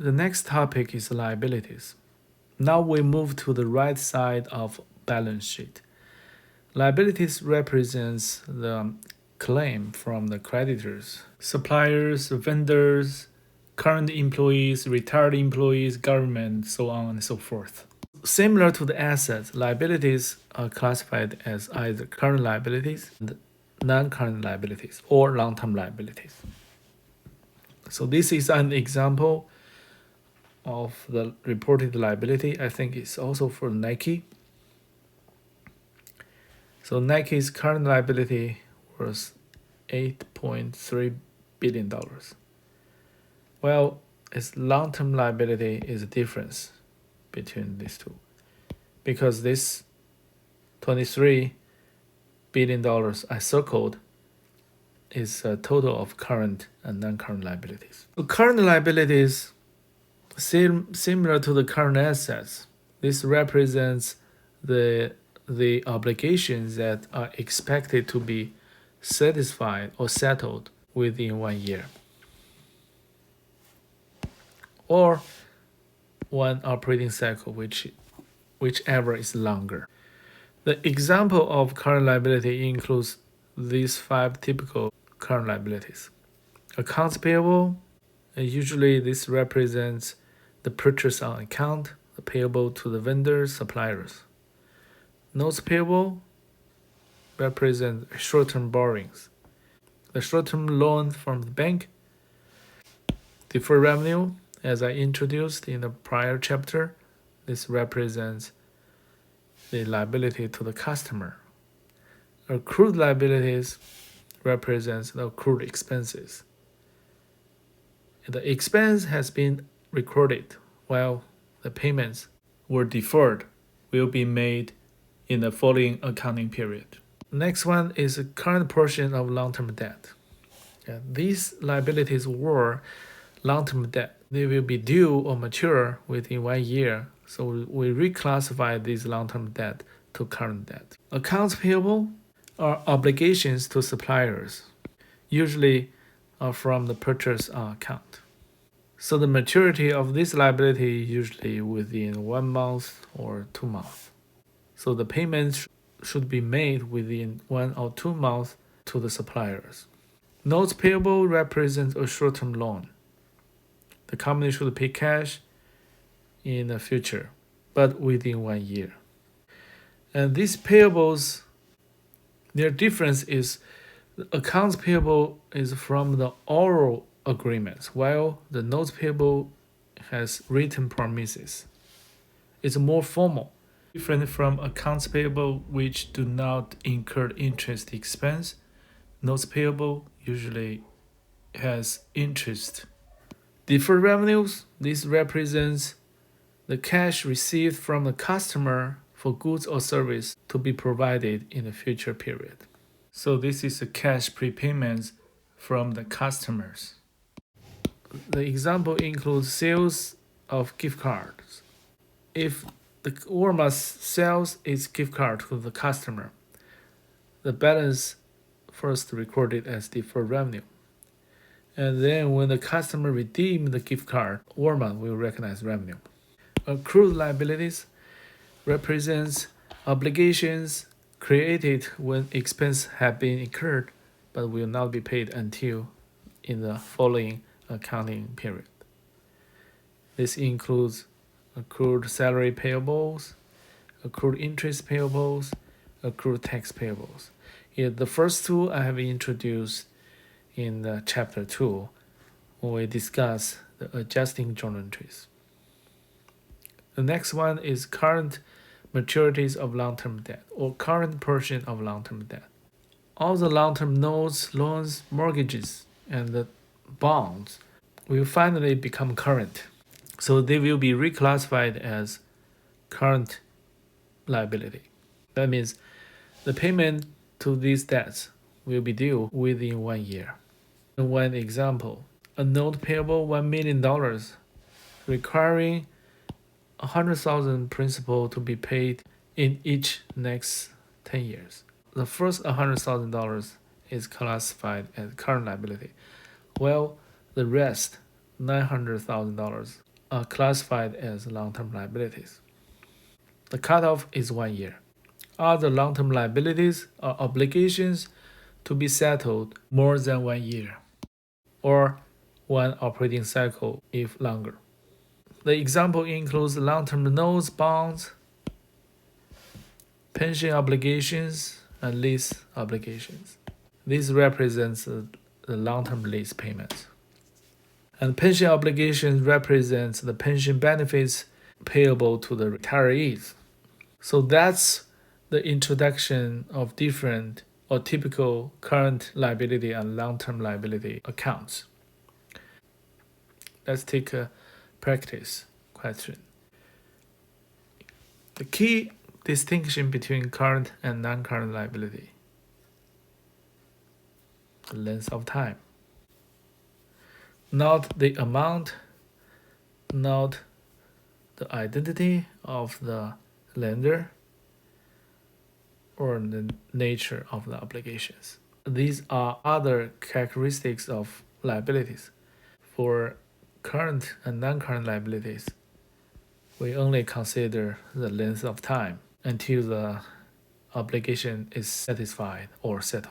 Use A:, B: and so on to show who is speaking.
A: The next topic is liabilities. Now we move to the right side of balance sheet. Liabilities represents the claim from the creditors, suppliers, vendors, current employees, retired employees, government, so on and so forth. Similar to the assets, liabilities are classified as either current liabilities, non-current liabilities, or long-term liabilities. So this is an example of the reported liability. I think it's also for Nike. So Nike's current liability was $8.3 billion. Well, its long-term liability is a difference between these two, because this $23 billion I circled is a total of current and non-current liabilities. So current liabilities, similar to the current assets, this represents the obligations that are expected to be satisfied or settled within 1 year, or one operating cycle, whichever is longer. The example of current liability includes these 5 typical current liabilities. Accounts payable, usually this represents the purchase on account, the payable to the vendors, suppliers. Notes payable represent short-term borrowings, the short-term loan from the bank. Deferred revenue, as I introduced in the prior chapter, this represents the liability to the customer. Accrued liabilities represents the accrued expenses. The expense has been recorded while the payments were deferred, will be made in the following accounting period. Next one is the current portion of long-term debt. These liabilities were long-term debt. They will be due or mature within 1 year, so we reclassify this long-term debt to current debt. Accounts payable are obligations to suppliers, usually are from the purchase on account. So the maturity of this liability usually within 1 month or 2 months. So the payments should be made within 1 or 2 months to the suppliers. Notes payable represents a short-term loan. The company should pay cash in the future, but within 1 year. And these payables, their difference is the accounts payable is from the oral agreements, while the notes payable has written promises. It's more formal, different from accounts payable, which do not incur interest expense. Notes payable usually has interest. Deferred revenues, this represents the cash received from the customer for goods or service to be provided in a future period. So this is the cash prepayments from the customers. The example includes sales of gift cards. If the Walmart sells its gift card to the customer, the balance first recorded as deferred revenue. And then when the customer redeems the gift card, Walmart will recognize revenue. Accrued liabilities represents obligations created when expenses have been incurred but will not be paid until in the following accounting period. This includes accrued salary payables, accrued interest payables, accrued tax payables. The first two I have introduced in the chapter 2 when we discuss the adjusting journal entries. The next one is current maturities of long-term debt, or current portion of long-term debt. All the long-term notes, loans, mortgages, and the bonds will finally become current. So they will be reclassified as current liability. That means the payment to these debts will be due within 1 year. One example, a note payable $1 million requiring 100,000 principal to be paid in each next 10 years. The first $100,000 is classified as current liability, while the rest, $900,000, are classified as long-term liabilities. The cutoff is 1 year. Other long-term liabilities are obligations to be settled more than 1 year, or one operating cycle if longer. The example includes long-term notes, bonds, pension obligations, and lease obligations. This represents the long-term lease payments. And pension obligations represents the pension benefits payable to the retirees. So that's the introduction of different or typical current liability and long-term liability accounts. Let's take a practice question. The key distinction between current and non-current liability: the length of time. Not the amount, not the identity of the lender, or the nature of the obligations. These are other characteristics of liabilities. For current and non-current liabilities, we only consider the length of time until the obligation is satisfied or settled.